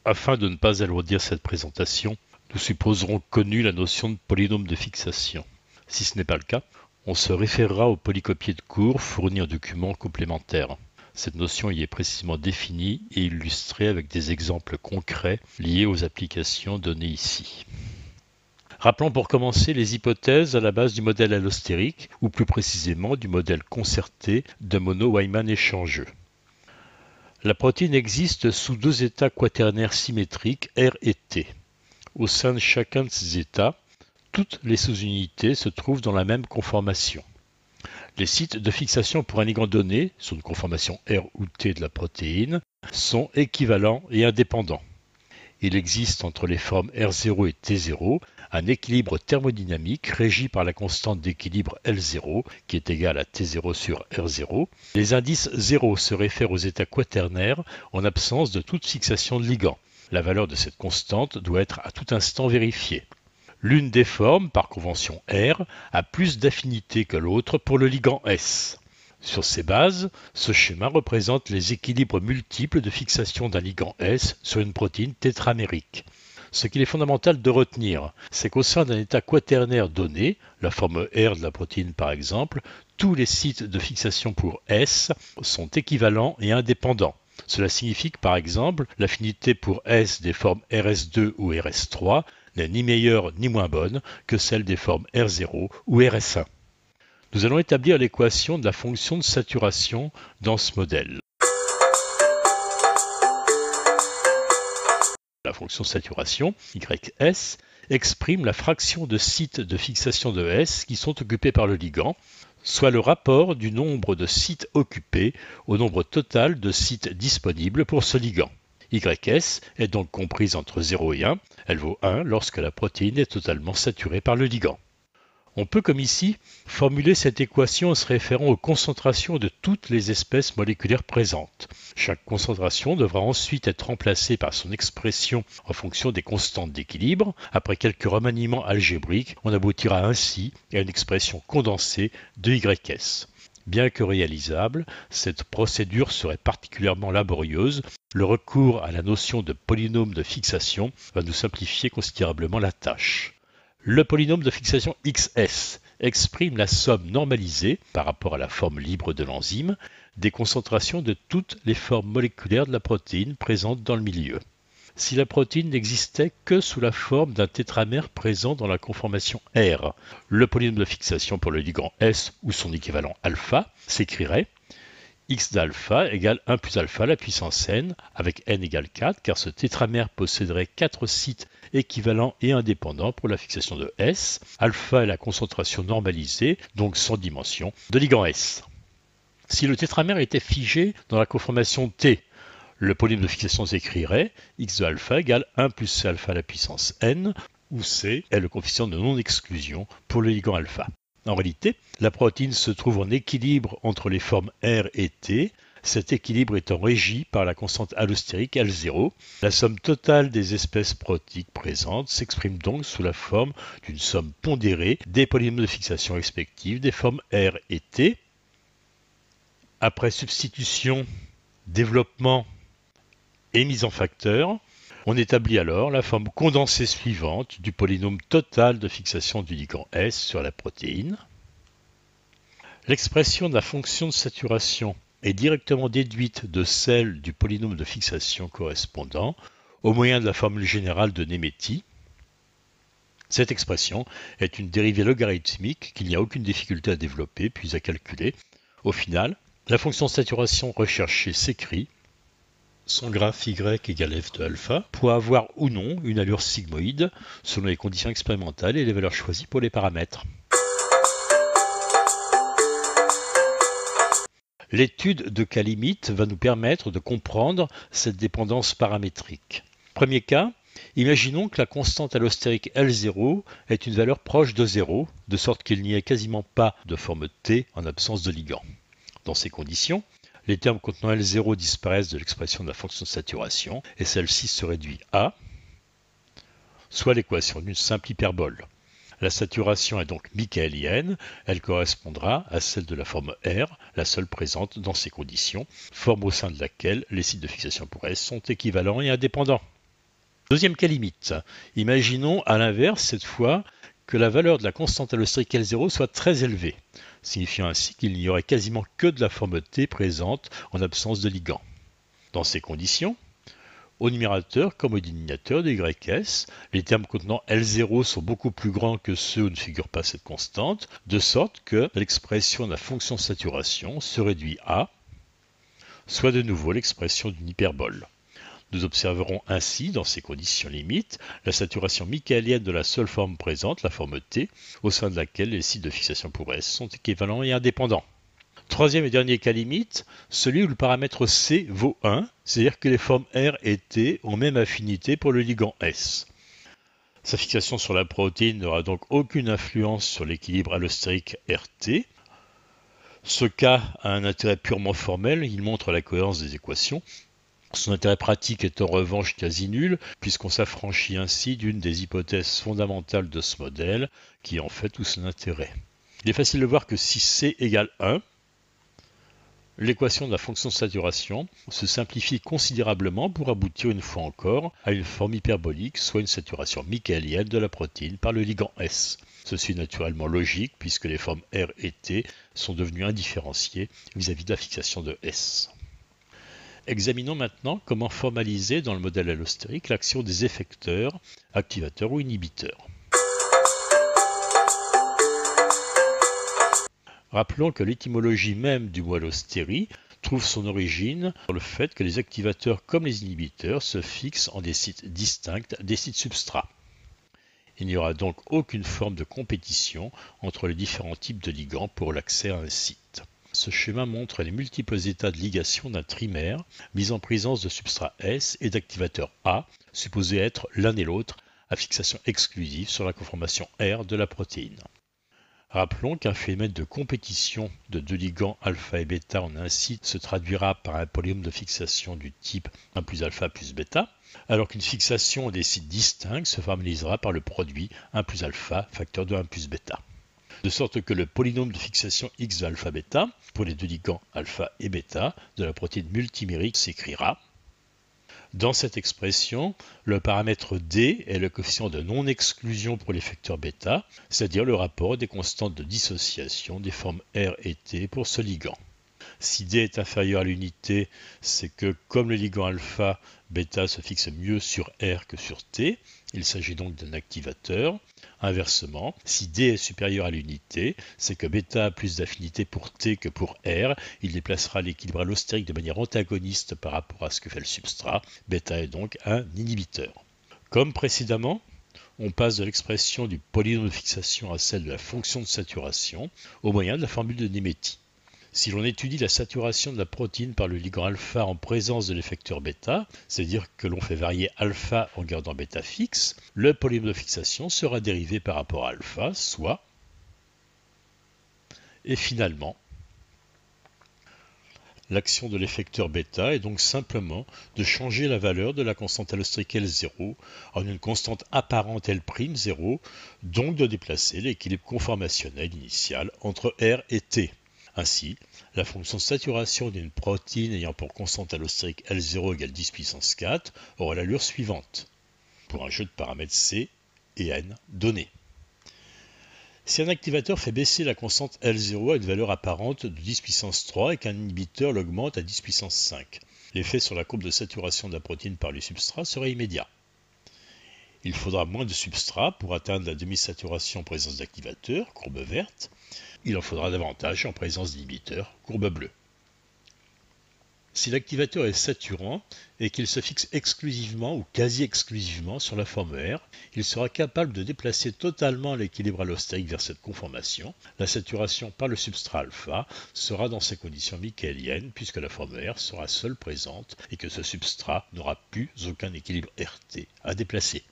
Afin de ne pas alourdir cette présentation, nous supposerons connue la notion de polynôme de fixation. Si ce n'est pas le cas, on se référera au polycopier de cours fourni en document complémentaire. Cette notion y est précisément définie et illustrée avec des exemples concrets liés aux applications données ici. Rappelons pour commencer les hypothèses à la base du modèle allostérique, ou plus précisément du modèle concerté de Monod-Weyman échangeux. La protéine existe sous deux états quaternaires symétriques R et T. Au sein de chacun de ces états, toutes les sous-unités se trouvent dans la même conformation. Les sites de fixation pour un ligand donné, sur une conformation R ou T de la protéine, sont équivalents et indépendants. Il existe entre les formes R0 et T0 un équilibre thermodynamique régi par la constante d'équilibre L0 qui est égale à T0 sur R0. Les indices 0 se réfèrent aux états quaternaires en absence de toute fixation de ligand. La valeur de cette constante doit être à tout instant vérifiée. L'une des formes, par convention R, a plus d'affinité que l'autre pour le ligand S. Sur ces bases, ce schéma représente les équilibres multiples de fixation d'un ligand S sur une protéine tétramérique. Ce qu'il est fondamental de retenir, c'est qu'au sein d'un état quaternaire donné, la forme R de la protéine par exemple, tous les sites de fixation pour S sont équivalents et indépendants. Cela signifie que par exemple, l'affinité pour S des formes RS2 ou RS3 n'est ni meilleure ni moins bonne que celle des formes R0 ou RS1. Nous allons établir l'équation de la fonction de saturation dans ce modèle. La fonction de saturation, YS, exprime la fraction de sites de fixation de S qui sont occupés par le ligand, soit le rapport du nombre de sites occupés au nombre total de sites disponibles pour ce ligand. YS est donc comprise entre 0 et 1, elle vaut 1 lorsque la protéine est totalement saturée par le ligand. On peut, comme ici, formuler cette équation en se référant aux concentrations de toutes les espèces moléculaires présentes. Chaque concentration devra ensuite être remplacée par son expression en fonction des constantes d'équilibre. Après quelques remaniements algébriques, on aboutira ainsi à une expression condensée de YS. Bien que réalisable, cette procédure serait particulièrement laborieuse. Le recours à la notion de polynôme de fixation va nous simplifier considérablement la tâche. Le polynôme de fixation XS exprime la somme normalisée, par rapport à la forme libre de l'enzyme, des concentrations de toutes les formes moléculaires de la protéine présentes dans le milieu. Si la protéine n'existait que sous la forme d'un tétramère présent dans la conformation R, le polynôme de fixation pour le ligand S ou son équivalent alpha s'écrirait x d'alpha égale 1 plus alpha à la puissance n, avec n égale 4, car ce tétramère posséderait 4 sites équivalents et indépendants pour la fixation de S. Alpha est la concentration normalisée, donc sans dimension, de ligand S. Si le tétramère était figé dans la conformation T, le polynôme de fixation s'écrirait x de alpha égale 1 plus c alpha à la puissance n, où c est le coefficient de non-exclusion pour le ligand alpha. En réalité, la protéine se trouve en équilibre entre les formes R et T, cet équilibre étant régi par la constante allostérique L0. La somme totale des espèces protéiques présentes s'exprime donc sous la forme d'une somme pondérée des polynômes de fixation respectifs des formes R et T. Après substitution, développement et mise en facteur, on établit alors la forme condensée suivante du polynôme total de fixation du ligand S sur la protéine. L'expression de la fonction de saturation est directement déduite de celle du polynôme de fixation correspondant au moyen de la formule générale de Nemetis. Cette expression est une dérivée logarithmique qu'il n'y a aucune difficulté à développer puis à calculer. Au final, la fonction de saturation recherchée s'écrit son graphe y égale f de alpha pour avoir ou non une allure sigmoïde selon les conditions expérimentales et les valeurs choisies pour les paramètres. L'étude de cas limite va nous permettre de comprendre cette dépendance paramétrique. Premier cas, imaginons que la constante allostérique L0 est une valeur proche de 0, de sorte qu'il n'y ait quasiment pas de forme T en absence de ligand. Dans ces conditions, les termes contenant L0 disparaissent de l'expression de la fonction de saturation et celle-ci se réduit à soit l'équation d'une simple hyperbole. La saturation est donc michaélienne, elle correspondra à celle de la forme R, la seule présente dans ces conditions, forme au sein de laquelle les sites de fixation pour S sont équivalents et indépendants. Deuxième cas limite. Imaginons à l'inverse, cette fois, que la valeur de la constante allosterique L0 soit très élevée, signifiant ainsi qu'il n'y aurait quasiment que de la forme T présente en absence de ligand. Dans ces conditions, au numérateur comme au dénominateur de YS, les termes contenant L0 sont beaucoup plus grands que ceux où ne figure pas cette constante, de sorte que l'expression de la fonction de saturation se réduit à, soit de nouveau l'expression d'une hyperbole. Nous observerons ainsi, dans ces conditions limites, la saturation michaélienne de la seule forme présente, la forme T, au sein de laquelle les sites de fixation pour S sont équivalents et indépendants. Troisième et dernier cas limite, celui où le paramètre C vaut 1, c'est-à-dire que les formes R et T ont même affinité pour le ligand S. Sa fixation sur la protéine n'aura donc aucune influence sur l'équilibre allostérique RT. Ce cas a un intérêt purement formel, il montre la cohérence des équations. Son intérêt pratique est en revanche quasi nul, puisqu'on s'affranchit ainsi d'une des hypothèses fondamentales de ce modèle, qui est en fait tout son intérêt. Il est facile de voir que si C égale 1, l'équation de la fonction de saturation se simplifie considérablement pour aboutir une fois encore à une forme hyperbolique, soit une saturation michaélienne de la protéine par le ligand S. Ceci est naturellement logique puisque les formes R et T sont devenues indifférenciées vis-à-vis de la fixation de S. Examinons maintenant comment formaliser dans le modèle allostérique l'action des effecteurs, activateurs ou inhibiteurs. Rappelons que l'étymologie même du mot allostérie trouve son origine dans le fait que les activateurs comme les inhibiteurs se fixent en des sites distincts des sites substrats. Il n'y aura donc aucune forme de compétition entre les différents types de ligands pour l'accès à un site. Ce schéma montre les multiples états de ligation d'un trimère mis en présence de substrat S et d'activateur A, supposés être l'un et l'autre à fixation exclusive sur la conformation R de la protéine. Rappelons qu'un phénomène de compétition de deux ligands alpha et bêta en un site se traduira par un polynôme de fixation du type 1 plus alpha plus bêta, alors qu'une fixation des sites distincts se formalisera par le produit 1 plus alpha facteur de 1 plus bêta. De sorte que le polynôme de fixation x de alpha bêta pour les deux ligands alpha et bêta de la protéine multimérique s'écrira. Dans cette expression, le paramètre D est le coefficient de non-exclusion pour l'effecteur bêta, c'est-à-dire le rapport des constantes de dissociation des formes R et T pour ce ligand. Si D est inférieur à l'unité, c'est que comme le ligand alpha, bêta se fixe mieux sur R que sur T, il s'agit donc d'un activateur. Inversement, si D est supérieur à l'unité, c'est que bêta a plus d'affinité pour T que pour R, il déplacera l'équilibre allostérique de manière antagoniste par rapport à ce que fait le substrat, bêta est donc un inhibiteur. Comme précédemment, on passe de l'expression du polynôme de fixation à celle de la fonction de saturation au moyen de la formule de Nemetis. Si l'on étudie la saturation de la protéine par le ligand alpha en présence de l'effecteur bêta, c'est-à-dire que l'on fait varier alpha en gardant bêta fixe, le polynôme de fixation sera dérivé par rapport à alpha, soit... Et finalement, l'action de l'effecteur bêta est donc simplement de changer la valeur de la constante allostérique L0 en une constante apparente L'0, donc de déplacer l'équilibre conformationnel initial entre R et T. Ainsi, la fonction de saturation d'une protéine ayant pour constante allostérique L0 égale 10 puissance 4 aura l'allure suivante, pour un jeu de paramètres C et N donnés. Si un activateur fait baisser la constante L0 à une valeur apparente de 10 puissance 3 et qu'un inhibiteur l'augmente à 10 puissance 5, l'effet sur la courbe de saturation de la protéine par le substrat sera immédiat. Il faudra moins de substrat pour atteindre la demi-saturation en présence d'activateur, courbe verte. Il en faudra davantage en présence d'inhibiteur, courbe bleue. Si l'activateur est saturant et qu'il se fixe exclusivement ou quasi exclusivement sur la forme R, il sera capable de déplacer totalement l'équilibre allostérique vers cette conformation. La saturation par le substrat alpha sera dans ces conditions michaéliennes puisque la forme R sera seule présente et que ce substrat n'aura plus aucun équilibre RT à déplacer.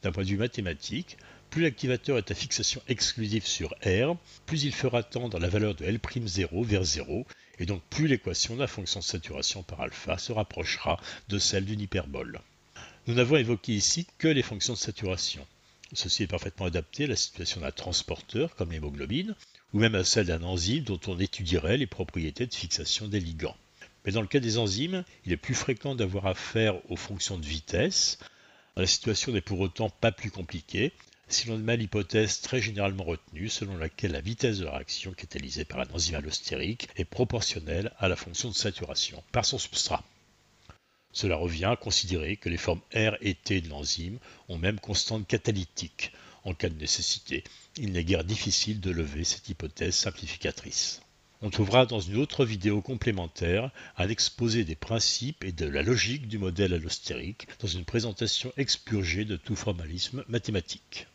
D'un point de vue mathématique, plus l'activateur est à fixation exclusive sur R, plus il fera tendre la valeur de L'0 vers 0, et donc plus l'équation de la fonction de saturation par alpha se rapprochera de celle d'une hyperbole. Nous n'avons évoqué ici que les fonctions de saturation. Ceci est parfaitement adapté à la situation d'un transporteur comme l'hémoglobine, ou même à celle d'un enzyme dont on étudierait les propriétés de fixation des ligands. Mais dans le cas des enzymes, il est plus fréquent d'avoir affaire aux fonctions de vitesse, La situation n'est pour autant pas plus compliquée si l'on admet l'hypothèse très généralement retenue selon laquelle la vitesse de la réaction catalysée par un enzyme allostérique est proportionnelle à la fonction de saturation par son substrat. Cela revient à considérer que les formes R et T de l'enzyme ont même constante catalytique. En cas de nécessité, il n'est guère difficile de lever cette hypothèse simplificatrice. On trouvera dans une autre vidéo complémentaire un exposé des principes et de la logique du modèle allostérique dans une présentation expurgée de tout formalisme mathématique.